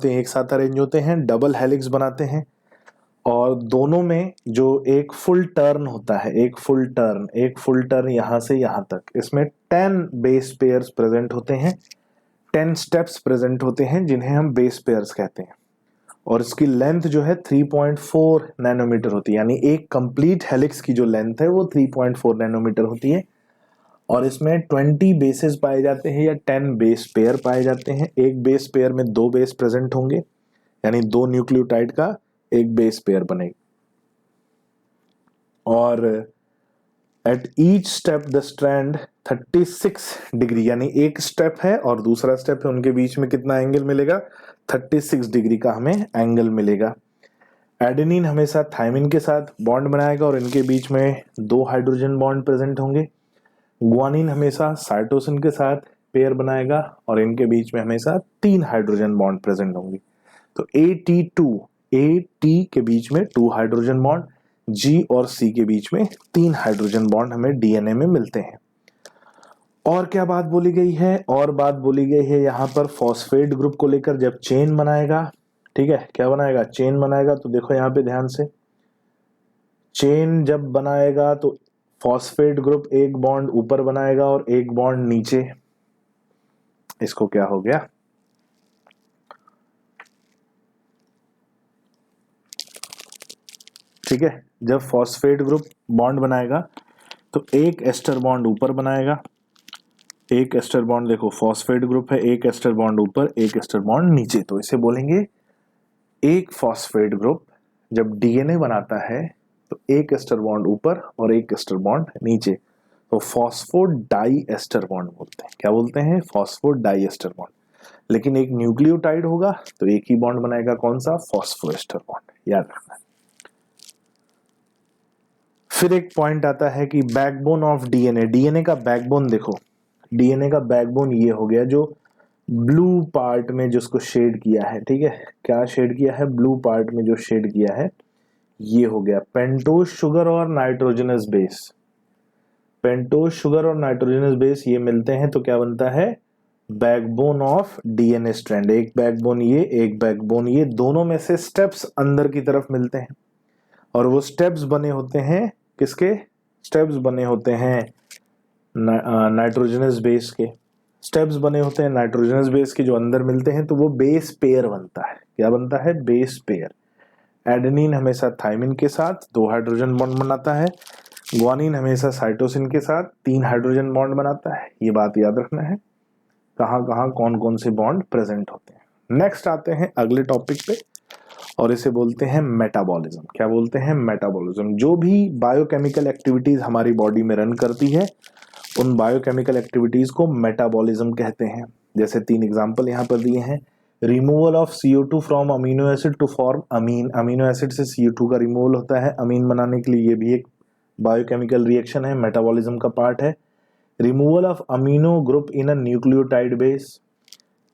एक साथ अरेंज होते हैं, डबल हेलिक्स बनाते हैं, और दोनों में जो एक फुल टर्न होता है, एक फुल टर्न यहां से यहां तक, इसमें 10 बेस पेयर्स प्रेजेंट होते हैं, 10 स्टेप्स प्रेजेंट होते हैं जिन्हें हम बेस पेयर्स कहते हैं। और इसकी लेंथ जो है 3.4 नैनोमीटर होती है, यानी एक कंप्लीट हेलिक्स की जो लेंथ है वो 3.4 नैनोमीटर होती है। और इसमें 20 बेसेस पाए जाते हैं या 10 बेस पेयर पाए जाते हैं। एक बेस पेयर में 2 बेस प्रेजेंट होंगे, यानी 2 न्यूक्लियोटाइड का एक बेस पेयर बनेगा। और at each step the strand 36 degree, यानी एक स्टेप है और दूसरा स्टेप है, उनके बीच में कितना एंगल मिलेगा, 36 डिग्री का हमें एंगल मिलेगा। एडेनिन हमेशा थायमिन के साथ बॉन्ड बनाएगा और इनके बीच में 2 हाइड्रोजन बॉन्ड प्रेजेंट होंगे। ग्वानिन हमेशा साइटोसिन के साथ पेयर बनाएगा और इनके बीच में हमेशा 3 हाइड्रोजन बॉन्ड प्रेजेंट होंगे। तो AT के बीच में 2 हाइड्रोजन बॉन्ड, G और C के बीच में 3 हाइड्रोजन बॉन्ड हमें डीएनए में मिलते हैं। और क्या बात बोली गई है, और बात बोली गई है यहाँ पर फॉस्फेट ग्रुप को लेकर, जब चेन बनाएगा, ठीक है, क्या बनाएगा, चेन बनाएगा, तो देखो यहाँ पे ध्यान से, चेन जब बनाएगा तो फॉस्फेट ग्रुप एक बॉन्ड ऊपर बनाएगा और एक बॉन्ड नीचे। इसको क्या हो गया, ठीक है, जब फॉस्फेट ग्रुप बॉन्ड बनाएगा तो एक एस्टर बॉन्ड ऊपर बनाएगा, एक एस्टर बॉन्ड, देखो फॉस्फेट ग्रुप है, एक एस्टर बॉन्ड ऊपर, एक एस्टर बॉन्ड नीचे, तो इसे बोलेंगे एक फॉस्फेट ग्रुप जब डीएनए बनाता है तो एक एस्टर बॉन्ड ऊपर और एक एस्टर बॉन्ड नीचे, तो फॉस्फोडाई एस्टर बॉन्ड बोलते हैं। क्या बोलते हैं, फॉस्फोडाई एस्टर बॉन्ड। लेकिन एक न्यूक्लियोटाइड होगा तो एक ही बॉन्ड बनाएगा, कौन सा, फॉस्फोएस्टर बॉन्ड, याद रखना। फिर एक पॉइंट आता है कि बैकबोन ऑफ डीएनए, डीएनए का बैकबोन देखो, डीएनए का बैकबोन ये हो गया जो ब्लू पार्ट में जिसको शेड किया है, ठीक है, क्या शेड किया है, ब्लू पार्ट में जो शेड किया है ये हो गया पेंटोज शुगर और नाइट्रोजनस बेस। पेंटोज शुगर और नाइट्रोजनस बेस ये मिलते हैं तो क्या बनता है, बैकबोन ऑफ डीएनए स्ट्रैंड। एक बैकबोन ये, एक बैकबोन ये, दोनों में से स्टेप्स अंदर की तरफ मिलते हैं और वो स्टेप्स बने होते हैं किसके, स्टेप्स बने होते हैं नाइट्रोजनस बेस के, स्टेप्स बने होते हैं नाइट्रोजनस बेस के जो अंदर मिलते हैं, तो वो बेस पेयर बनता है। क्या बनता है, बेस पेयर। एडेनिन हमेशा थायमिन के साथ 2 हाइड्रोजन बॉन्ड बनाता है, ग्वानिन हमेशा साइटोसिन के साथ 3 हाइड्रोजन बॉन्ड बनाता है। ये बात याद रखना है, कहाँ कहाँ कौन कौन से बॉन्ड प्रेजेंट होते हैं। नेक्स्ट आते हैं अगले टॉपिक पे और इसे बोलते हैं मेटाबॉलिज्म। क्या बोलते हैं, मेटाबॉलिज्म। जो भी बायोकेमिकल एक्टिविटीज हमारी बॉडी में रन करती है उन बायोकेमिकल एक्टिविटीज को मेटाबॉलिज्म कहते हैं। जैसे 3 एग्जांपल यहाँ पर दिए हैं, removal of CO2 from amino acid to form amine, amino acid से CO2 का रिमूवल होता है अमीन बनाने के लिए, ये भी एक बायोकेमिकल रिएक्शन है, मेटाबॉलिज्म का पार्ट है। Removal of amino group in a nucleotide base,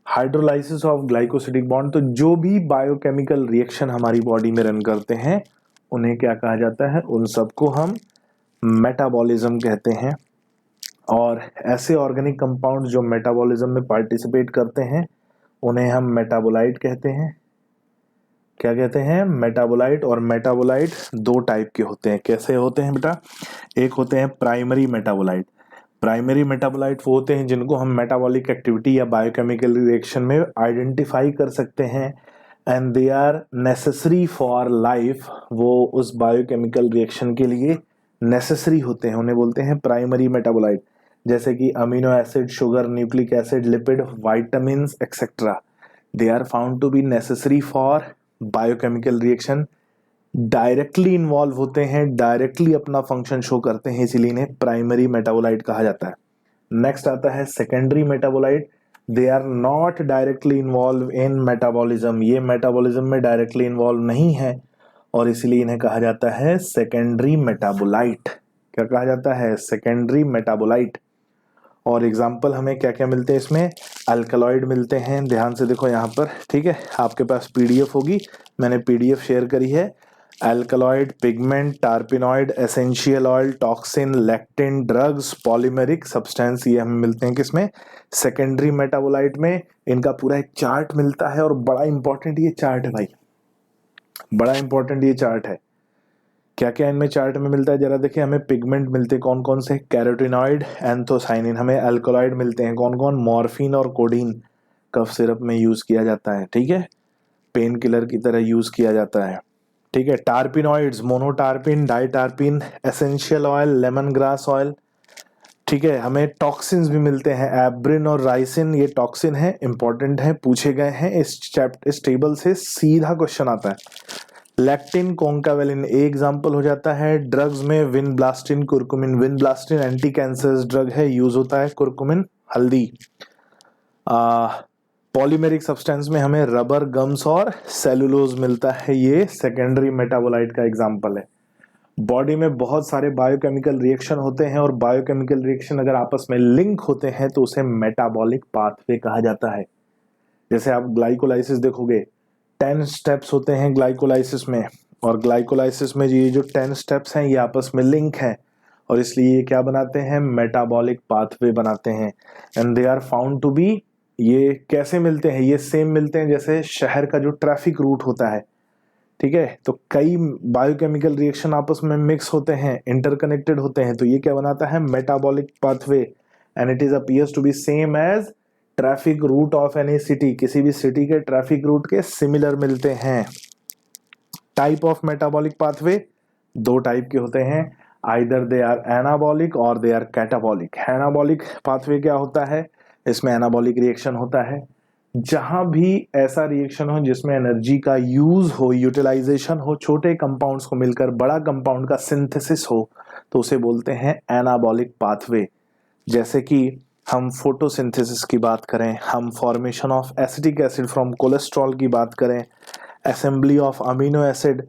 hydrolysis of glycosidic bond. तो जो भी बायोकेमिकल रिएक्शन हमारी बॉडी में रन करते हैं उन्हें क्या कहा जाता है, उन सबको हम मेटाबॉलिज्म कहते हैं। और ऐसे ऑर्गेनिक कंपाउंड जो मेटाबॉलिज्म में पार्टिसिपेट करते हैं उन्हें हम मेटाबोलाइट कहते हैं। क्या कहते हैं, मेटाबोलाइट। और मेटाबोलाइट 2 टाइप के होते हैं। कैसे होते हैं बेटा, एक होते हैं प्राइमरी मेटाबोलाइट। प्राइमरी मेटाबोलाइट वो होते हैं जिनको हम मेटाबॉलिक एक्टिविटी या बायोकेमिकल रिएक्शन में आइडेंटिफाई कर सकते हैं and they are necessary for life, वो उस बायोकेमिकल रिएक्शन के लिए नेसेसरी होते हैं, उन्हें बोलते हैं प्राइमरी मेटाबोलाइट। जैसे कि amino acid, sugar, nucleic acid, lipid, vitamins etcetera, they are found to be necessary for biochemical reaction, directly involve होते हैं, डायरेक्टली अपना फंक्शन शो करते हैं, इसीलिए इन्हें प्राइमरी मेटाबोलाइट कहा जाता है। नेक्स्ट आता है secondary metabolite, they are not directly involve in metabolism, ये मेटाबॉलिज्म में डायरेक्टली इन्वॉल्व नहीं है और इसलिए इन्हें कहा जाता है सेकेंडरी मेटाबोलाइट। क्या कहा जाता है, सेकेंडरी मेटाबोलाइट। और एग्जाम्पल हमें क्या क्या मिलते हैं इसमें, अल्कलॉइड मिलते हैं, ध्यान से देखो यहाँ पर, ठीक है, आपके पास PDF होगी, मैंने PDF शेयर करी है। Alkaloid, pigment, terpenoid, essential oil, toxin, lectin, drugs, polymeric substance, ये हमें मिलते हैं किसमें, सेकेंडरी मेटाबोलाइट में। इनका पूरा एक चार्ट मिलता है और बड़ा इंपॉर्टेंट ये चार्ट है भाई, बड़ा इंपॉर्टेंट ये चार्ट है। क्या क्या इनमें चार्ट में मिलता है जरा देखिए। हमें पिगमेंट मिलते हैं कौन कौन से, कैरोटिनॉइड, एंथोसाइनिन। हमें अल्कलॉइड मिलते हैं कौन कौन, मॉर्फिन और कोडीन, कफ सिरप में यूज किया जाता है, ठीक है, पेन किलर की तरह यूज किया जाता है, ठीक है। Terpenoids, monoterpene, diterpene, essential oil, lemon grass oil, ठीक है। हमें टॉक्सिन्स भी मिलते हैं, एब्रिन और राइसिन, ये टॉक्सिन है, इंपॉर्टेंट है, पूछे गए हैं इस टेबल से सीधा क्वेश्चन आता है। लैक्टिन, कोंकावेलिन ए एग्जाम्पल हो जाता है। ड्रग्स में vinblastine, curcumin. Vinblastine anti cancer drug है, यूज होता है। कुरकुमिन हल्दी। पॉलीमेरिक सब्सटेंस में हमें रबर, गम्स और सेलुलोज मिलता है, ये सेकेंडरी मेटाबोलाइट का एग्जाम्पल है। बॉडी में बहुत सारे बायोकेमिकल रिएक्शन होते हैं और बायोकेमिकल रिएक्शन अगर आपस में लिंक होते हैं तो उसे मेटाबॉलिक पाथवे कहा जाता है। जैसे आप ग्लाइकोलाइसिस देखोगे, 10 स्टेप्स होते हैं ग्लाइकोलाइसिस में, और ग्लाइकोलाइसिस में ये जो 10 स्टेप्स हैं ये आपस में लिंक है और इसलिए ये क्या बनाते हैं, मेटाबॉलिक पाथवे बनाते हैं। And they are found to be, ये कैसे मिलते हैं, ये सेम मिलते हैं जैसे शहर का जो ट्रैफिक रूट होता है, ठीक है। तो कई बायोकेमिकल रिएक्शन आपस में मिक्स होते हैं, इंटरकनेक्टेड होते हैं, तो ये क्या बनाता है, metabolic pathway. And it is appears to be same as traffic route of any city, किसी भी सिटी के ट्रैफिक रूट के सिमिलर मिलते हैं। टाइप ऑफ मेटाबॉलिक पाथवे, दो टाइप के होते हैं, आइदर दे आर एनाबॉलिक और they are catabolic. Anabolic pathway क्या होता है, इसमें एनाबॉलिक रिएक्शन होता है जहां भी ऐसा रिएक्शन हो जिसमें एनर्जी का यूज हो, यूटिलाइजेशन हो, छोटे कंपाउंड्स को मिलकर बड़ा कंपाउंड का सिंथेसिस हो, तो उसे बोलते हैं एनाबॉलिक पाथवे। जैसे कि हम फोटोसिंथेसिस की बात करें, हम formation of acetic acid from cholesterol की बात करें, assembly of amino acid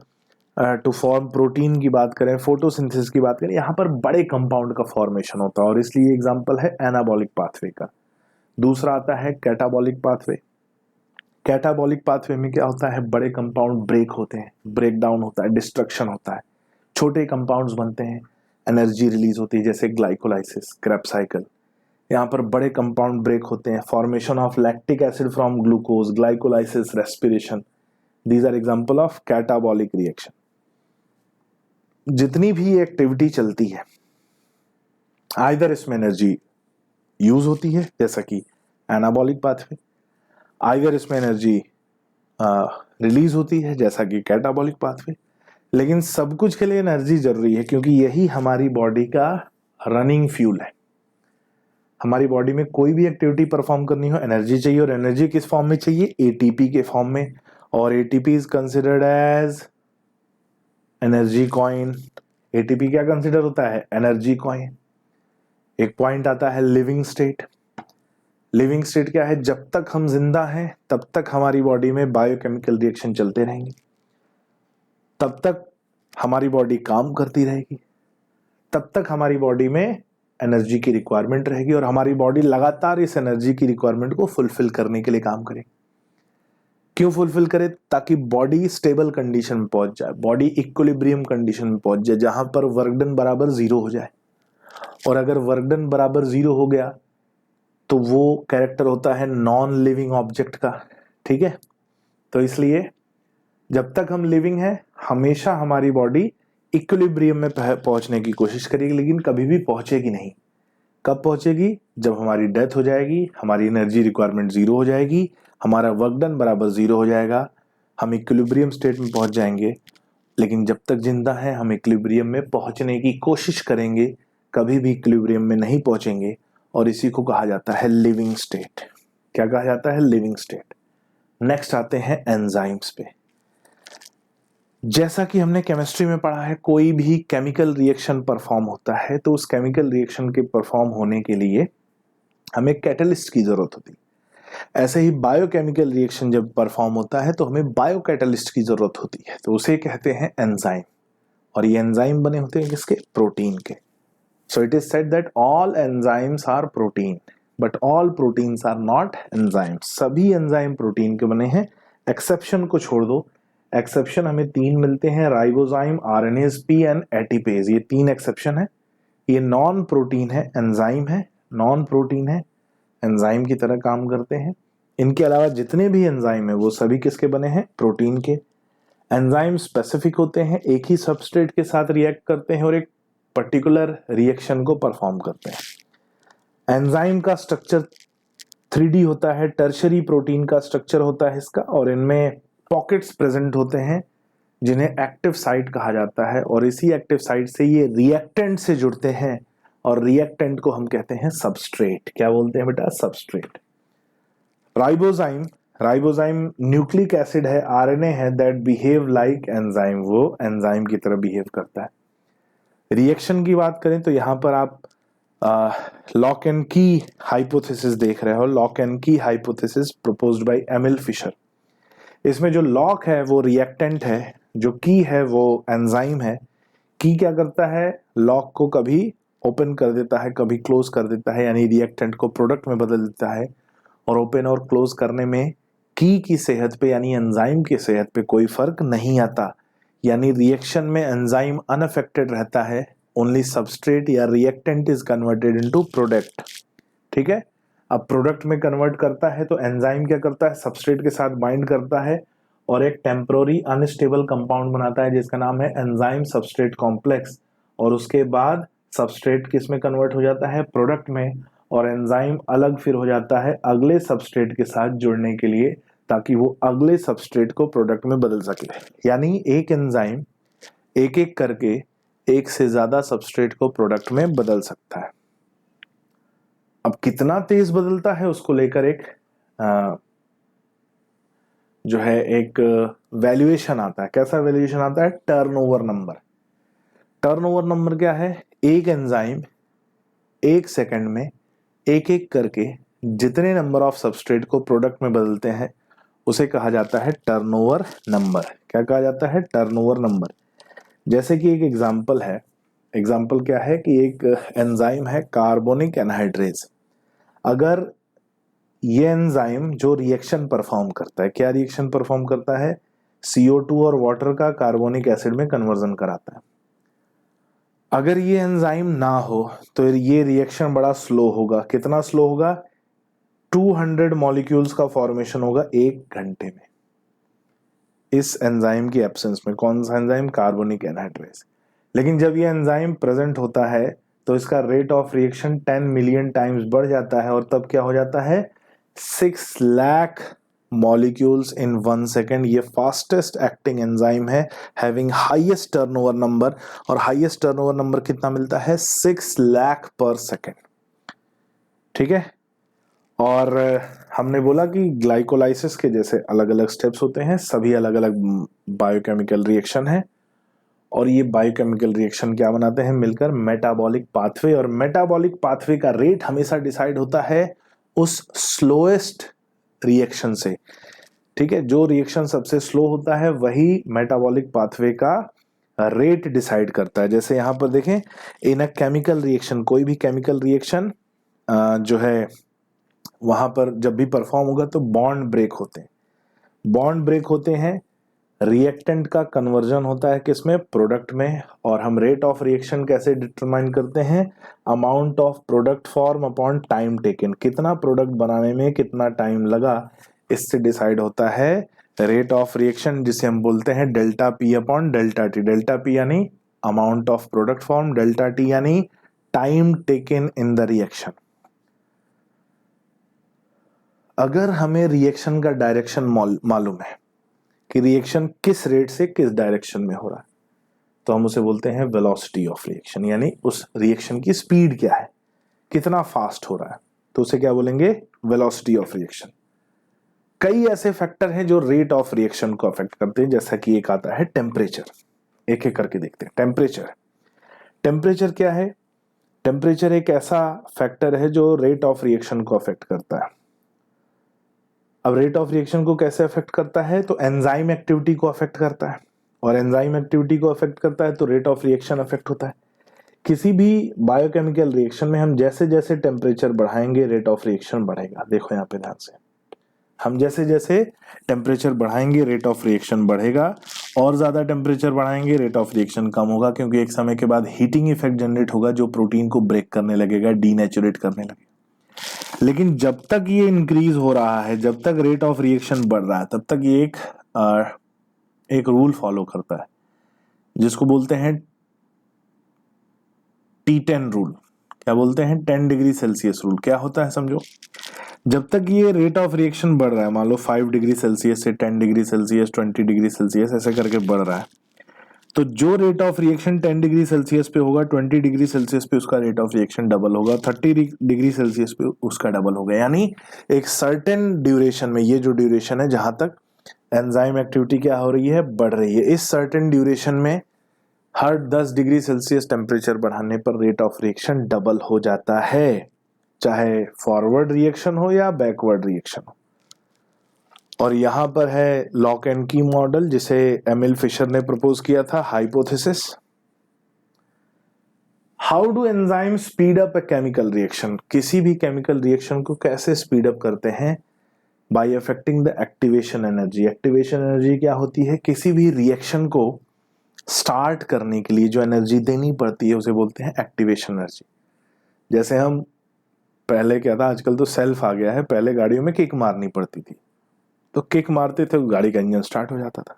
to form protein की बात करें, फोटोसिंथेसिस की बात करें, यहाँ पर बड़े कंपाउंड का फॉर्मेशन होता है और इसलिए एग्जांपल है एनाबॉलिक पाथवे का। दूसरा आता है कैटाबॉलिक पाथवे। कैटाबॉलिक पाथवे में क्या होता है, बड़े कंपाउंड ब्रेक होते हैं, ब्रेक डाउन होता है, डिस्ट्रक्शन होता है, छोटे कंपाउंड्स बनते हैं, एनर्जी रिलीज होती है, जैसे ग्लाइकोलाइसिस, क्रेब्स साइकिल। यहाँ पर बड़े कंपाउंड ब्रेक होते हैं, formation of lactic acid from glucose, glycolysis, respiration, these are example of catabolic reaction. जितनी भी एक्टिविटी चलती है आइदर इसमें एनर्जी यूज होती है जैसा कि एनाबॉलिक पाथवे, आइदर इसमें एनर्जी रिलीज होती है जैसा कि कैटाबॉलिक पाथवे, लेकिन सब कुछ के लिए एनर्जी जरूरी है क्योंकि यही हमारी बॉडी का रनिंग फ्यूल है। हमारी बॉडी में कोई भी एक्टिविटी परफॉर्म करनी हो एनर्जी चाहिए, और एनर्जी किस फॉर्म में चाहिए, एटीपी के फॉर्म में, और ATP is considered as energy coin. ATP क्या कंसिडर होता है, एनर्जी कॉइन। एक पॉइंट आता है लिविंग स्टेट। लिविंग स्टेट क्या है, जब तक हम जिंदा हैं तब तक हमारी बॉडी में बायोकेमिकल रिएक्शन चलते रहेंगे, तब तक हमारी बॉडी काम करती रहेगी, तब तक हमारी बॉडी में एनर्जी की रिक्वायरमेंट रहेगी और हमारी बॉडी लगातार इस एनर्जी की रिक्वायरमेंट को फुलफिल करने के लिए काम करे। क्यों फुलफिल करे, ताकि बॉडी स्टेबल कंडीशन में पहुंच जाए, बॉडी इक्विलिब्रियम कंडीशन में पहुंच जाए जहां पर वर्क डन बराबर 0 हो जाए। और अगर वर्क डन बराबर 0 हो गया तो वो कैरेक्टर होता है नॉन लिविंग ऑब्जेक्ट का, ठीक है। तो इसलिए जब तक हम लिविंग है हमेशा हमारी बॉडी इक्विलिब्रियम में पहुंचने की कोशिश करेगी, लेकिन कभी भी पहुंचेगी नहीं। कब पहुंचेगी, जब हमारी डेथ हो जाएगी, हमारी एनर्जी रिक्वायरमेंट 0 हो जाएगी, हमारा वर्क डन बराबर 0 हो जाएगा, हम इक्विलिब्रियम स्टेट में पहुंच जाएंगे। लेकिन जब तक जिंदा है हम इक्विलिब्रियम में पहुंचने की कोशिश करेंगे, कभी भी इक्विलिब्रियम में नहीं पहुंचेंगे, और इसी को कहा जाता है लिविंग स्टेट। क्या कहा जाता है, लिविंग स्टेट। नेक्स्ट आते हैं एंजाइम्स पे। जैसा कि हमने केमिस्ट्री में पढ़ा है, कोई भी केमिकल रिएक्शन परफॉर्म होता है तो उस केमिकल रिएक्शन के परफॉर्म होने के लिए हमें कैटलिस्ट की जरूरत होती है। ऐसे ही बायोकेमिकल रिएक्शन जब परफॉर्म होता है तो हमें बायोकैटलिस्ट की जरूरत होती है, तो उसे कहते हैं एंजाइम। और ये एंजाइम बने होते हैं किसके, प्रोटीन के। So it is said that all enzymes are protein but all proteins are not enzymes. सभी एंजाइम प्रोटीन के बने हैं, एक्सेप्शन को छोड़ दो, एक्सेप्शन हमें 3 मिलते हैं, ribozyme, RNase P and ATPase, ये 3 एक्सेप्शन है। ये नॉन प्रोटीन है, एंजाइम है, नॉन प्रोटीन है, एंजाइम की तरह काम करते हैं। इनके अलावा जितने भी एंजाइम है वो सभी किसके बने हैं, प्रोटीन के। एंजाइम स्पेसिफिक होते हैं, एक ही सबस्ट्रेट के साथ रिएक्ट करते हैं और एक पर्टिकुलर रिएक्शन को परफॉर्म करते हैं। एंजाइम का स्ट्रक्चर 3D होता है, टर्शरी प्रोटीन का स्ट्रक्चर होता है इसका, और इनमें पॉकेट्स प्रेजेंट होते हैं जिन्हें एक्टिव साइट कहा जाता है, और इसी एक्टिव साइट से ये रिएक्टेंट से जुड़ते हैं, और रिएक्टेंट को हम कहते हैं सबस्ट्रेट। क्या बोलते हैं बेटा, substrate. Ribozyme, ribozyme nucleic acid है, आरएनए है, दैट बिहेव लाइक एंजाइम, वो एंजाइम की तरह बिहेव करता है। रिएक्शन की बात करें तो यहां पर आप लॉक एंड की हाइपोथेसिस देख रहे हो, lock and key hypothesis proposed by Emil Fischer. इसमें जो लॉक है वो रिएक्टेंट है, जो की है वो एंजाइम है। की क्या करता है, लॉक को कभी ओपन कर देता है, कभी क्लोज कर देता है, यानी रिएक्टेंट को प्रोडक्ट में बदल देता है, और ओपन और क्लोज करने में की सेहत पे यानी एंजाइम की सेहत पे कोई फर्क नहीं आता, यानी रिएक्शन में एंजाइम अनअफेक्टेड रहता है, ओनली सबस्ट्रेट या reactant is converted into product. ठीक है, अब प्रोडक्ट में कन्वर्ट करता है तो एंजाइम क्या करता है, सबस्ट्रेट के साथ बाइंड करता है और एक टेम्पोररी अनस्टेबल कंपाउंड बनाता है जिसका नाम है एंजाइम सबस्ट्रेट कॉम्प्लेक्स, और उसके बाद सबस्ट्रेट किस में कन्वर्ट हो जाता है, प्रोडक्ट में, और एंजाइम अलग फिर हो जाता है अगले सबस्ट्रेट के साथ जुड़ने के लिए, ताकि वो अगले सबस्ट्रेट को प्रोडक्ट में बदल सके। यानी एक एंजाइम एक एक करके एक से ज्यादा सबस्ट्रेट को प्रोडक्ट में बदल सकता है। अब कितना तेज बदलता है उसको लेकर एक जो है एक वैल्यूएशन आता है। कैसा वैल्यूएशन आता है, टर्नओवर नंबर। टर्नओवर नंबर क्या है, एक एंजाइम एक सेकंड में एक एक करके जितने नंबर ऑफ सबस्ट्रेट को प्रोडक्ट में बदलते हैं उसे कहा जाता है टर्नओवर नंबर। क्या कहा जाता है, टर्नओवर नंबर। जैसे कि एक एग्जांपल है, एग्जांपल क्या है कि एक एंजाइम है कार्बोनिक एनहाइड्रेज। अगर ये एंजाइम जो रिएक्शन परफॉर्म करता है, क्या रिएक्शन परफॉर्म करता है, CO2 और वाटर का कार्बोनिक एसिड में कन्वर्जन कराता है। अगर ये एंजाइम ना हो तो ये रिएक्शन बड़ा स्लो होगा। कितना स्लो होगा, 200 मॉलिक्यूल्स का फॉर्मेशन होगा 1 घंटे में, इस एंजाइम की एब्सेंस में। कौन सा एंजाइम, कार्बोनिक एनहाइड्रेज। लेकिन जब ये एंजाइम प्रेजेंट होता है तो इसका rate of reaction 10 million times बढ़ जाता है, और तब क्या हो जाता है, 6 लाख मॉलिक्यूल्स इन 1 सेकेंड। ये फास्टेस्ट एक्टिंग एंजाइम है, हैविंग हाईएस्ट टर्नओवर नंबर, और हाईएस्ट टर्नओवर नंबर कितना मिलता है, 6 लाख पर सेकेंड। ठीक है, और हमने बोला कि ग्लाइकोलाइसिस के जैसे अलग अलग स्टेप्स होते हैं, सभी अलग अलग बायोकेमिकल रिएक्शन है, और ये बायोकेमिकल रिएक्शन क्या बनाते हैं, मिलकर मेटाबॉलिक पाथवे। और मेटाबॉलिक पाथवे का रेट हमेशा डिसाइड होता है उस स्लोएस्ट रिएक्शन से। ठीक है, जो रिएक्शन सबसे स्लो होता है वही मेटाबॉलिक पाथवे का रेट डिसाइड करता है। जैसे यहां पर देखें, इन अ केमिकल रिएक्शन, कोई भी केमिकल रिएक्शन जो है वहां पर जब भी परफॉर्म होगा तो बॉन्ड ब्रेक होते हैं। बॉन्ड ब्रेक होते हैं, रिएक्टेंट का कन्वर्जन होता है किसमें, प्रोडक्ट में। और हम रेट ऑफ रिएक्शन कैसे डिटरमाइन करते हैं, amount of product form upon time taken, कितना प्रोडक्ट बनाने में कितना टाइम लगा, इससे डिसाइड होता है रेट ऑफ रिएक्शन, जिसे हम बोलते हैं delta P upon delta T. Delta P यानी amount of product form, delta T यानी time taken in the reaction. अगर हमें रिएक्शन का डायरेक्शन मालूम है कि रिएक्शन किस रेट से किस डायरेक्शन में हो रहा है, तो हम उसे बोलते हैं वेलोसिटी ऑफ रिएक्शन, यानी उस रिएक्शन की स्पीड क्या है, कितना फास्ट हो रहा है, तो उसे क्या बोलेंगे, वेलोसिटी ऑफ रिएक्शन। कई ऐसे फैक्टर हैं जो रेट ऑफ रिएक्शन को अफेक्ट करते हैं, जैसा कि एक आता है टेम्परेचर। एक एक करके देखते हैं। टेम्परेचर, टेम्परेचर क्या है, टेम्परेचर एक ऐसा फैक्टर है जो रेट ऑफ रिएक्शन को अफेक्ट करता है। अब रेट ऑफ रिएक्शन को कैसे अफेक्ट करता है, तो एंजाइम एक्टिविटी को अफेक्ट करता है, और एंजाइम एक्टिविटी को अफेक्ट करता है तो रेट ऑफ रिएक्शन अफेक्ट होता है। किसी भी बायोकेमिकल रिएक्शन में हम जैसे जैसे टेम्परेचर बढ़ाएंगे रेट ऑफ रिएक्शन बढ़ेगा। देखो यहाँ पे ध्यान से, हम जैसे जैसे टेम्परेचर बढ़ाएंगे रेट ऑफ रिएक्शन बढ़ेगा, और ज्यादा टेम्परेचर बढ़ाएंगे रेट ऑफ रिएक्शन कम होगा, क्योंकि एक समय के बाद हीटिंग इफेक्ट जनरेट होगा जो प्रोटीन को ब्रेक करने लगेगा, डीनेचुरेट करने लगेगा। लेकिन जब तक ये इंक्रीज हो रहा है, जब तक रेट ऑफ रिएक्शन बढ़ रहा है, तब तक ये एक रूल फॉलो करता है जिसको बोलते हैं T10 रूल। क्या बोलते हैं? 10 डिग्री सेल्सियस रूल। क्या होता है समझो, जब तक ये रेट ऑफ रिएक्शन बढ़ रहा है, मान लो 5 डिग्री सेल्सियस से 10 डिग्री सेल्सियस, 20 डिग्री सेल्सियस ऐसे करके बढ़ रहा है, तो जो rate of reaction 10 degree Celsius पे होगा, 20 डिग्री सेल्सियस पे उसका रेट ऑफ रिएक्शन डबल होगा, 30 डिग्री सेल्सियस पे उसका डबल होगा। यानी एक सर्टेन ड्यूरेशन में, ये जो ड्यूरेशन है जहां तक एंजाइम एक्टिविटी क्या हो रही है, बढ़ रही है, इस सर्टेन ड्यूरेशन में हर 10 डिग्री सेल्सियस टेम्परेचर बढ़ाने पर रेट ऑफ रिएक्शन डबल हो जाता है, चाहे फॉरवर्ड रिएक्शन हो या बैकवर्ड रिएक्शन हो। और यहां पर है लॉक एंड की मॉडल, जिसे एमिल फिशर ने प्रपोज किया था, hypothesis. How do enzyme speed up a chemical reaction? किसी भी केमिकल रिएक्शन को कैसे स्पीड अप करते हैं? By affecting the activation energy. Activation energy क्या होती है? किसी भी रिएक्शन को स्टार्ट करने के लिए जो एनर्जी देनी पड़ती है उसे बोलते हैं एक्टिवेशन एनर्जी। जैसे हम पहले क्या था, आजकल तो सेल्फ आ गया है, पहले गाड़ियों में किक मारनी पड़ती थी, तो किक मारते थे गाड़ी का इंजन स्टार्ट हो जाता था।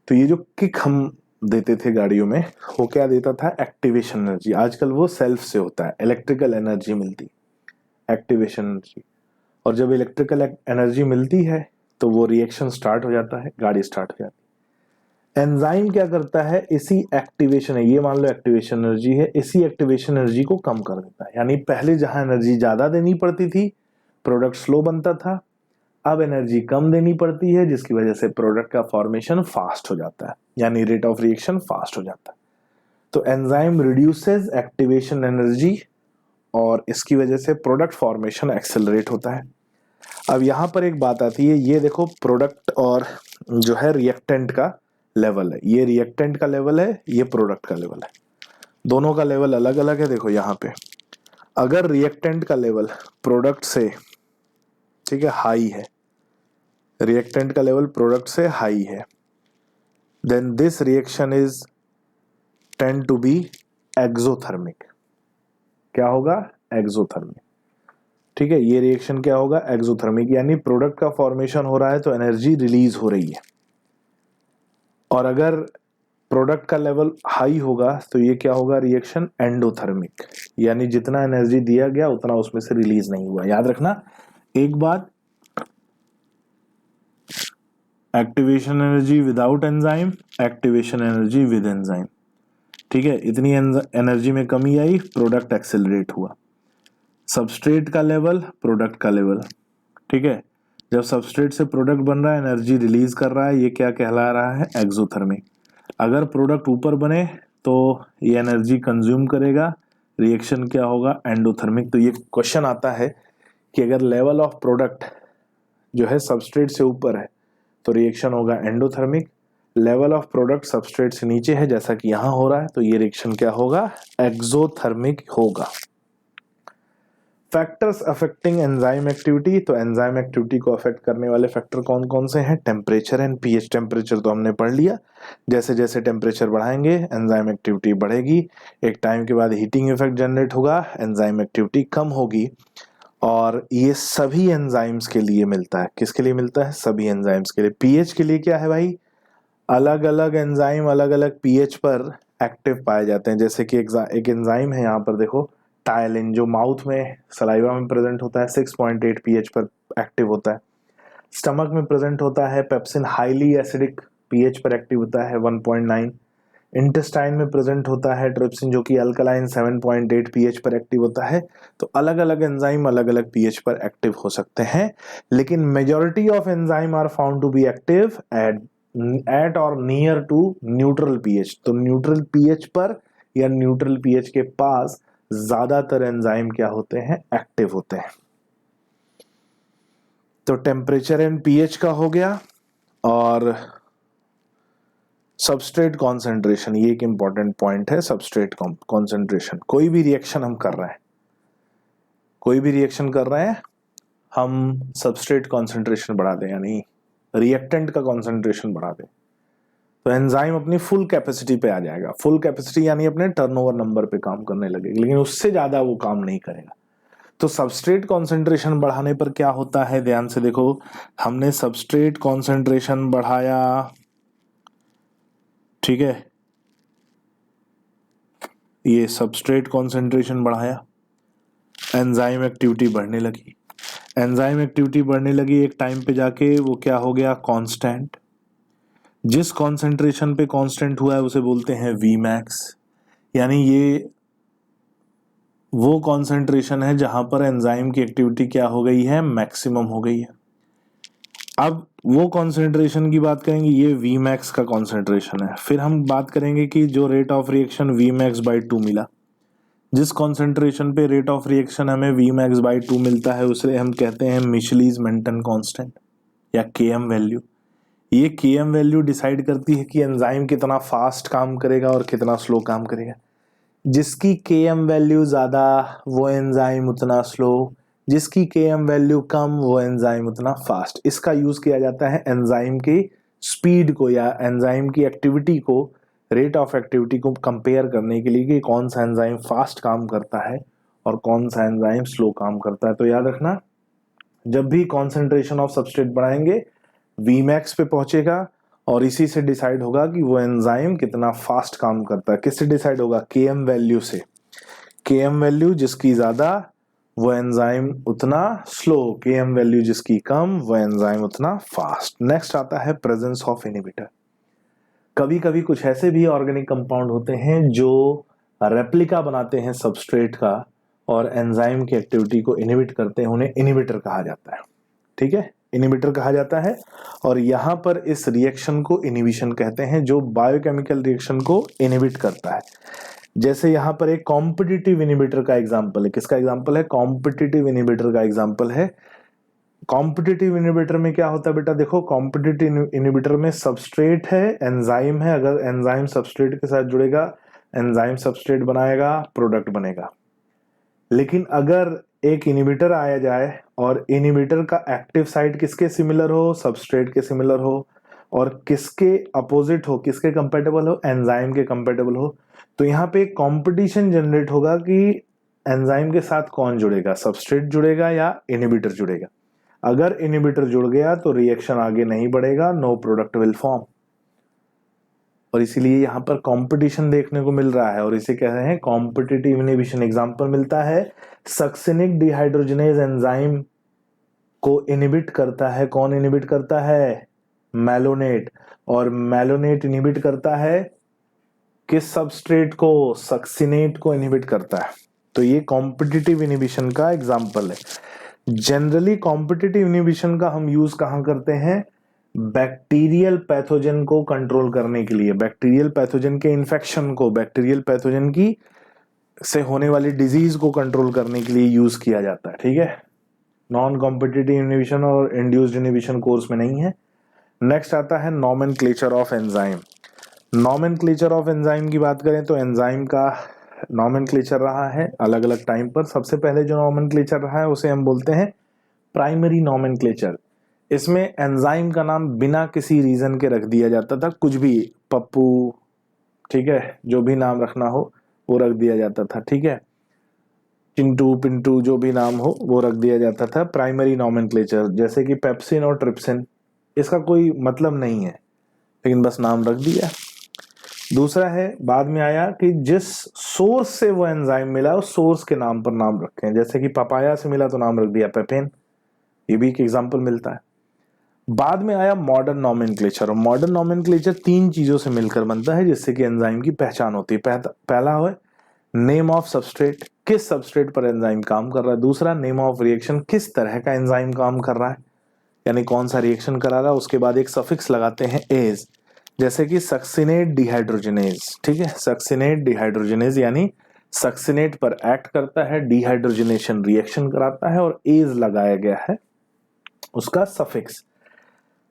तो ये जो किक हम देते थे गाड़ियों में, वो क्या देता था? Activation energy. आजकल वो सेल्फ से होता है, इलेक्ट्रिकल एनर्जी मिलती, एक्टिवेशन एनर्जी। और जब इलेक्ट्रिकल एनर्जी मिलती है तो वो रिएक्शन स्टार्ट हो जाता है, गाड़ी स्टार्ट हो जाती है। एंजाइम क्या करता है? इसी एक्टिवेशन है, ये मान लो एक्टिवेशन एनर्जी है, इसी एक्टिवेशन एनर्जी को कम कर देता है। यानी पहले जहां एनर्जी ज्यादा देनी पड़ती थी, प्रोडक्ट स्लो बनता था, अब एनर्जी कम देनी पड़ती है, जिसकी वजह से प्रोडक्ट का फॉर्मेशन फास्ट हो जाता है, यानी रेट ऑफ रिएक्शन फास्ट हो जाता है। तो एंजाइम रिड्यूसेस एक्टिवेशन एनर्जी और इसकी वजह से प्रोडक्ट फॉर्मेशन एक्सेलरेट होता है। अब यहां पर एक बात आती है, ये देखो प्रोडक्ट और जो है रिएक्टेंट का लेवल है, ये रिएक्टेंट का लेवल है, ये प्रोडक्ट का लेवल है, दोनों का लेवल अलग अलग है। देखो यहाँ पे अगर रिएक्टेंट का लेवल प्रोडक्ट से, ठीक है, हाई है, रिएक्टेंट का लेवल प्रोडक्ट से हाई है, then this reaction is tend to be exothermic. क्या होगा? एक्सोथर्मिक। ठीक है, ये रिएक्शन क्या होगा? एक्सोथर्मिक। यानी प्रोडक्ट का फॉर्मेशन हो रहा है तो एनर्जी रिलीज हो रही है, और अगर प्रोडक्ट का लेवल हाई होगा तो ये क्या होगा? Reaction endothermic. यानी जितना एनर्जी दिया गया उतना उसमें से रिलीज नहीं हुआ। याद रखना एक बात, activation energy without enzyme, activation energy with enzyme. ठीक है, इतनी एनर्जी में कमी आई, प्रोडक्ट एक्सेलरेट हुआ। सबस्ट्रेट का लेवल, प्रोडक्ट का लेवल। ठीक है, जब सबस्ट्रेट से प्रोडक्ट बन रहा है, एनर्जी रिलीज कर रहा है, ये क्या कहला रहा है? एक्सोथर्मिक। अगर प्रोडक्ट ऊपर बने तो ये एनर्जी कंज्यूम करेगा, रिएक्शन क्या होगा? एंडोथर्मिक। तो ये क्वेश्चन आता है कि अगर लेवल ऑफ प्रोडक्ट जो है सबस्ट्रेट से ऊपर है तो रिएक्शन होगा endothermic, level of product substrate से नीचे है जैसा कि यहां हो रहा है तो ये रिएक्शन क्या होगा? एक्सोथर्मिक होगा। Factors affecting enzyme activity. तो एंजाइम एक्टिविटी को अफेक्ट करने वाले फैक्टर कौन कौन से हैं? Temperature and pH. टेम्परेचर तो हमने पढ़ लिया, जैसे जैसे टेम्परेचर बढ़ाएंगे एंजाइम एक्टिविटी बढ़ेगी, एक टाइम के बाद हीटिंग इफेक्ट जनरेट होगा, एंजाइम एक्टिविटी कम होगी। और ये सभी एंजाइम्स के लिए मिलता है। किसके लिए मिलता है? सभी एंजाइम्स के लिए। पीएच के लिए क्या है भाई? अलग अलग एंजाइम अलग अलग पीएच पर एक्टिव पाए जाते हैं। जैसे कि एक एंजाइम है यहाँ पर देखो, टायलिन, जो माउथ में सलाइवा में प्रेजेंट होता है, 6.8 पीएच पर एक्टिव होता है। स्टमक में प्रेजेंट होता है पेप्सिन, हाईली एसिडिक पीएच पर एक्टिव होता है, 1.9। इंटेस्टाइन में प्रेजेंट होता है ट्रिप्सिन, जो कि अल्कलाइन, 7.8 पीएच पर एक्टिव होता है। तो अलग अलग एंजाइम अलग अलग पीएच पर एक्टिव हो सकते हैं, लेकिन majority of enzyme are found to be active at और नियर टू न्यूट्रल पीएच। तो न्यूट्रल पीएच पर या न्यूट्रल पीएच के पास ज्यादातर एंजाइम क्या होते हैं? एक्टिव होते हैं। तो टेम्परेचर एंड पीएच का हो गया, और सबस्ट्रेट कॉन्सेंट्रेशन, ये एक इंपॉर्टेंट पॉइंट है। सबस्ट्रेट कॉन्सेंट्रेशन, कोई भी रिएक्शन हम कर रहे हैं, कोई भी रिएक्शन कर रहे हैं, हम सबस्ट्रेट कॉन्सेंट्रेशन बढ़ा दें, यानी रिएक्टेंट का कॉन्सेंट्रेशन बढ़ा दें, तो एंजाइम अपनी फुल कैपेसिटी पे आ जाएगा। फुल कैपेसिटी यानी अपने टर्नओवर नंबर पे काम करने लगेगा, लेकिन उससे ज्यादा वो काम नहीं करेगा। तो सबस्ट्रेट कॉन्सेंट्रेशन बढ़ाने पर क्या होता है, ध्यान से देखो, हमने सबस्ट्रेट कॉन्सेंट्रेशन बढ़ाया, ठीक है, ये सबस्ट्रेट कॉन्सेंट्रेशन बढ़ाया, एंजाइम एक्टिविटी बढ़ने लगी। एंजाइम एक्टिविटी बढ़ने लगी, एक टाइम पे जाके वो क्या हो गया, कांस्टेंट। जिस कॉन्सेंट्रेशन पे कांस्टेंट हुआ है उसे बोलते हैं वी मैक्स, यानी ये वो कॉन्सेंट्रेशन है जहां पर एंजाइम की एक्टिविटी क्या हो गई है, मैक्सिमम हो गई है। अब वो कॉन्सेंट्रेशन की बात करेंगे, ये वी मैक्स का कॉन्सेंट्रेशन है। फिर हम बात करेंगे कि जो rate of reaction V max by 2 मिला, जिस कॉन्सेंट्रेशन पे रेट ऑफ रिएक्शन हमें वी मैक्स बाई 2 मिलता है उसे हम कहते हैं मिशेलिस मेंटन कांस्टेंट या केएम वैल्यू। ये केएम वैल्यू डिसाइड करती है कि एंजाइम कितना फास्ट काम करेगा और कितना स्लो काम करेगा। जिसकी केएम वैल्यू ज्यादा वो एंजाइम उतना स्लो, जिसकी केएम वैल्यू कम वो एंजाइम उतना फास्ट। इसका यूज किया जाता है एंजाइम की स्पीड को या एंजाइम की एक्टिविटी को, रेट ऑफ एक्टिविटी को कंपेयर करने के लिए कि कौन सा एंजाइम फास्ट काम करता है और कौन सा एंजाइम स्लो काम करता है। तो याद रखना, जब भी कॉन्सेंट्रेशन ऑफ सबस्ट्रेट बढ़ाएंगे Vmax पे पहुंचेगा और इसी से डिसाइड होगा कि वो एंजाइम कितना फास्ट काम करता है। किससे डिसाइड होगा, केएम वैल्यू से। केएम वैल्यू जिसकी ज्यादा वो एंजाइम उतना स्लो, केएम वैल्यू जिसकी कम वो एंजाइम उतना फास्ट। नेक्स्ट आता है प्रेजेंस ऑफ इनहिबिटर। कभी कभी कुछ ऐसे भी ऑर्गेनिक कंपाउंड होते हैं जो रेप्लिका बनाते हैं सबस्ट्रेट का और एंजाइम की एक्टिविटी को इनहिबिट करते हैं, उन्हें इनहिबिटर कहा जाता है। ठीक है, इनहिबिटर कहा जाता है। और यहां पर इस रिएक्शन को इनहिबिशन कहते हैं, जो बायोकेमिकल रिएक्शन को इनहिबिट करता है। जैसे यहां पर एक कॉम्पिटिटिव इनहिबिटर का एग्जांपल है। किसका एग्जांपल है, कॉम्पिटिटिव इनहिबिटर का एग्जांपल है। कॉम्पिटिटिव इनहिबिटर में क्या होता है बेटा, देखो कॉम्पिटिटिव इनहिबिटर में सबस्ट्रेट है, एंजाइम है। अगर एंजाइम सबस्ट्रेट के साथ जुड़ेगा, एंजाइम सबस्ट्रेट बनाएगा, प्रोडक्ट बनेगा। लेकिन अगर एक इनहिबिटर आया जाए और इनहिबिटर का एक्टिव साइट किसके सिमिलर हो, सबस्ट्रेट के सिमिलर हो, और किसके अपोजिट हो, किसके कंपेटेबल हो, एंजाइम के कंपेटेबल हो, तो यहाँ पे कंपटीशन जनरेट होगा कि एंजाइम के साथ कौन जुड़ेगा, सबस्ट्रेट जुड़ेगा या इनहिबिटर जुड़ेगा। अगर इनहिबिटर जुड़ गया तो रिएक्शन आगे नहीं बढ़ेगा, नो प्रोडक्ट विल फॉर्म। और इसीलिए यहां पर कंपटीशन देखने को मिल रहा है और इसे कह रहे हैं कॉम्पिटिटिव इनहिबिशन। एग्जांपल मिलता है, सक्सिनिक डिहाइड्रोजनेज एंजाइम को इनहिबिट करता है, कौन इनहिबिट करता है, मैलोनेट। और मैलोनेट इनहिबिट करता है किस सबस्ट्रेट को, सक्सिनेट को इनहिबिट करता है। तो ये कॉम्पिटिटिव इनहिबिशन का एग्जांपल है। जनरली कॉम्पिटिटिव इनहिबिशन का हम यूज कहां करते हैं, बैक्टीरियल पैथोजन को कंट्रोल करने के लिए, बैक्टीरियल पैथोजन के इन्फेक्शन को, बैक्टीरियल पैथोजन की से होने वाली डिजीज को कंट्रोल करने के लिए यूज किया जाता है। ठीक है, नॉन कॉम्पिटिटिव इनहिबिशन और इंड्यूस्ड इनहिबिशन कोर्स में नहीं है। नेक्स्ट आता है nomenclature of enzyme. Nomenclature of enzyme की बात करें तो एंजाइम का नॉमेनक्लेचर रहा है अलग अलग टाइम पर। सबसे पहले जो नॉमेनक्लेचर रहा है उसे हम बोलते हैं प्राइमरी नॉमेनक्लेचर। इसमें एंजाइम का नाम बिना किसी रीजन के रख दिया जाता था, कुछ भी, पप्पू, ठीक है, जो भी नाम रखना हो वो रख दिया जाता था। ठीक है, चिंटू पिंटू जो भी नाम हो वो रख दिया जाता था, प्राइमरी नॉमेनक्लेचर। जैसे कि पेप्सिन और ट्रिप्सिन, इसका कोई मतलब नहीं है लेकिन बस नाम रख दिया। दूसरा है, बाद में आया कि जिस सोर्स से वो एंजाइम मिला उस सोर्स के नाम पर नाम रखें। जैसे कि पपाया से मिला तो नाम रख दिया पेपेन, ये भी एक एग्जांपल मिलता है। बाद में आया मॉडर्न नॉमेनक्लेचर। और मॉडर्न नॉमेनक्लेचर 3 चीजों से मिलकर बनता है जिससे कि एंजाइम की पहचान होती है। पहला है नेम ऑफ सबस्ट्रेट, किस सबस्ट्रेट पर एंजाइम काम कर रहा है। दूसरा नेम ऑफ रिएक्शन, किस तरह का एंजाइम काम कर रहा है, यानी कौन सा रिएक्शन करा रहा है। उसके बाद एक सफिक्स लगाते हैं एज, जैसे कि सक्सिनेट डिहाइड्रोजनेज। ठीक है, सक्सिनेट डिहाइड्रोजनेज यानी सक्सिनेट पर एक्ट करता है, डिहाइड्रोजनेशन रिएक्शन कराता है, और एज लगाया गया है उसका सफिक्स।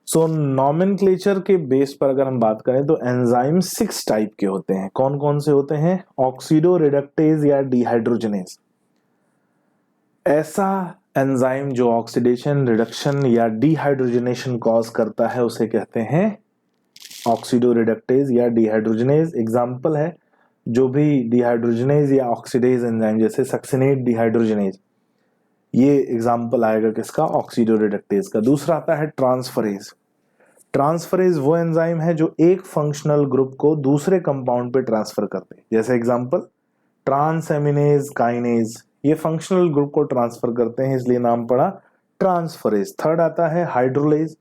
सो नॉमेनक्लेचर के बेस पर अगर हम बात करें तो एंजाइम 6 टाइप के होते हैं। कौन कौन से होते हैं, ऑक्सीडो रिडक्टेज या डिहाइड्रोजनेज। ऐसा एंजाइम जो ऑक्सीडेशन, रिडक्शन या डिहाइड्रोजनेशन कॉज करता है उसे कहते हैं ऑक्सीडोरिडक्टेज या डिहाइड्रोजनेज। एग्जाम्पल है जो भी डिहाइड्रोजनेज या ऑक्सीडेज एंजाइम, जैसे सक्सिनेट डिहाइड्रोजनेज, ये एग्जाम्पल आएगा किसका, ऑक्सीडोरिडक्टेज का। दूसरा आता है ट्रांसफरेज। ट्रांसफरेज वो एंजाइम है जो एक फंक्शनल ग्रुप को दूसरे कंपाउंड पे ट्रांसफर करते हैं, जैसे एग्जांपल ट्रांसएमिनेज, काइनेज, ये फंक्शनल ग्रुप को ट्रांसफर करते हैं, इसलिए नाम पड़ा ट्रांसफरेज। थर्ड आता है हाइड्रोलेज।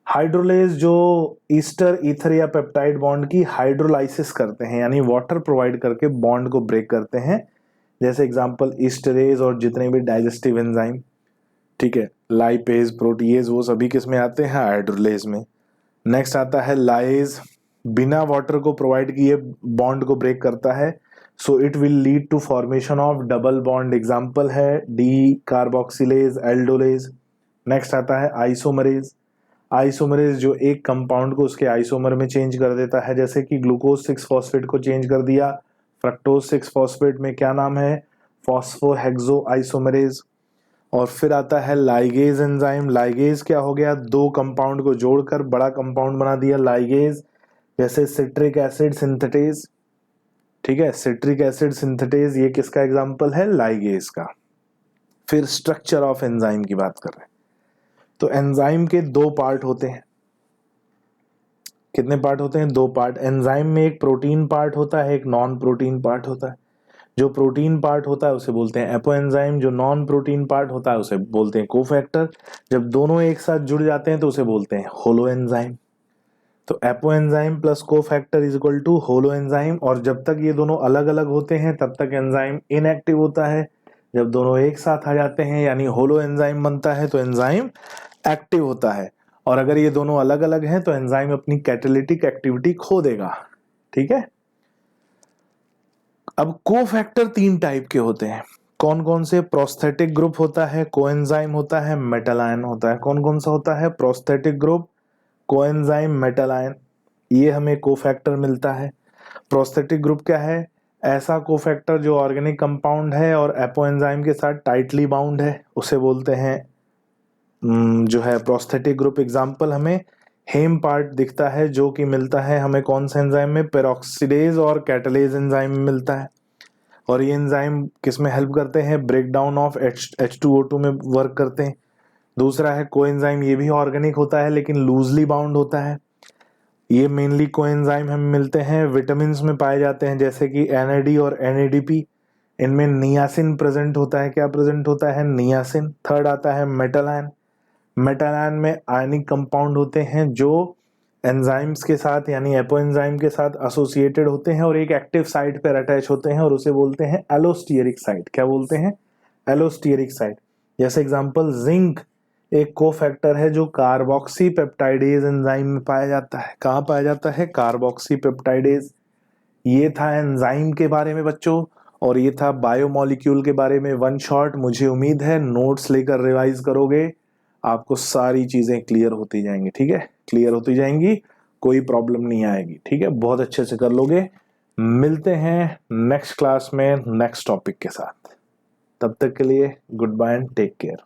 हाइड्रोलेज जो ईस्टर, ईथर या पेप्टाइड बॉन्ड की हाइड्रोलाइसिस करते हैं, यानी वाटर प्रोवाइड करके बॉन्ड को ब्रेक करते हैं, जैसे एग्जांपल ईस्टरेज और जितने भी डाइजेस्टिव एंजाइम, ठीक है, लाइपेज, प्रोटीएज, वो सभी किस में आते हैं, हाइड्रोलेज में। नेक्स्ट आता है लाइज, बिना वाटर को प्रोवाइड किए बॉन्ड को ब्रेक करता है, so it will lead to formation of double bond. Example है डी कार्बोक्सिलेज, एल्डोलेज। नेक्स्ट आता है आइसोमरेज। आइसोमरेज जो एक कंपाउंड को उसके आइसोमर में चेंज कर देता है, जैसे कि ग्लूकोज 6 फॉस्फेट को चेंज कर दिया फ्रक्टोज 6 फॉस्फेट में, क्या नाम है, फॉस्फोहेक्सो आइसोमरेज। और फिर आता है लाइगेज एंजाइम। लाइगेज क्या हो गया, दो कंपाउंड को जोड़कर बड़ा कंपाउंड बना दिया लाइगेज, जैसे सिट्रिक एसिड सिंथेटेज, ठीक है, सिट्रिक एसिड सिंथेटेज, ये किसका एग्जांपल है, लाइगेज का। फिर स्ट्रक्चर ऑफ एंजाइम की बात कर रहे हैं, तो एंजाइम के दो पार्ट होते हैं। कितने पार्ट होते हैं, दो पार्ट। एंजाइम में एक प्रोटीन पार्ट होता है, एक नॉन प्रोटीन पार्ट होता है। जो प्रोटीन पार्ट होता है उसे बोलते हैं एपोएंजाइम, जो नॉन प्रोटीन पार्ट होता है उसे बोलते हैं कोफैक्टर। जब दोनों एक साथ जुड़ जाते हैं तो उसे बोलते हैं होलोएंजाइम। तो apoenzyme plus cofactor is equal to holoenzyme. और जब तक ये दोनों अलग अलग होते हैं तब तक एंजाइम इनएक्टिव होता है। जब दोनों एक साथ आ जाते हैं यानी होलोएंजाइम बनता है तो एंजाइम एक्टिव होता है। और अगर ये दोनों अलग अलग हैं तो एंजाइम अपनी कैटालिटिक एक्टिविटी खो देगा, ठीक है। अब कोफैक्टर तीन टाइप के होते हैं, कौन कौन से, प्रोस्थेटिक ग्रुप होता है, कोएंजाइम होता है, मेटल आयन होता है। कौन कौन सा होता है, prosthetic group, coenzyme, metal ion, ये हमें कोफैक्टर मिलता है। प्रोस्थेटिक ग्रुप क्या है, ऐसा कोफैक्टर जो ऑर्गेनिक कंपाउंड है और एपोएंजाइम के साथ टाइटली बाउंड है, उसे बोलते हैं जो है प्रोस्थेटिक ग्रुप। एग्जांपल हमें हेम पार्ट दिखता है जो कि मिलता है हमें कौन से एंजाइम में, पेरोक्सिडेज और कैटलेज एंजाइम में मिलता है। और ये एंजाइम किस में हेल्प करते हैं, ब्रेक डाउन ऑफ H2O2 में वर्क करते हैं। दूसरा है कोएंजाइम, ये भी ऑर्गेनिक होता है लेकिन लूजली बाउंड होता है। ये मेनली कोएंजाइम हमें मिलते हैं विटामिन में पाए जाते हैं, जैसे कि NAD और NADP। इनमें नियासिन प्रेजेंट होता है, क्या प्रेजेंट होता है, नियासिन। थर्ड आता है मेटल आयन। मेटल आयन में आयनिक कंपाउंड होते हैं जो एंजाइम्स के साथ यानी एपोएंजाइम के साथ एसोसिएटेड होते हैं और एक एक्टिव साइट पर अटैच होते हैं और उसे बोलते हैं एलोस्टियरिक साइट। क्या बोलते हैं, एलोस्टियरिक साइट। जैसे एग्जांपल जिंक एक कोफैक्टर है जो कार्बोक्सी पेप्टाइडेज एंजाइम में पाया जाता है। कहाँ पाया जाता है, कार्बोक्सी पेप्टाइडेज। ये था एंजाइम के बारे में बच्चों, और ये था बायोमोलिक्यूल के बारे में वन शॉट। मुझे उम्मीद है नोट्स लेकर रिवाइज करोगे, आपको सारी चीजें क्लियर होती जाएंगी, ठीक है, क्लियर होती जाएंगी, कोई प्रॉब्लम नहीं आएगी, ठीक है, बहुत अच्छे से कर लोगे। मिलते हैं नेक्स्ट क्लास में नेक्स्ट टॉपिक के साथ, तब तक के लिए goodbye and take care.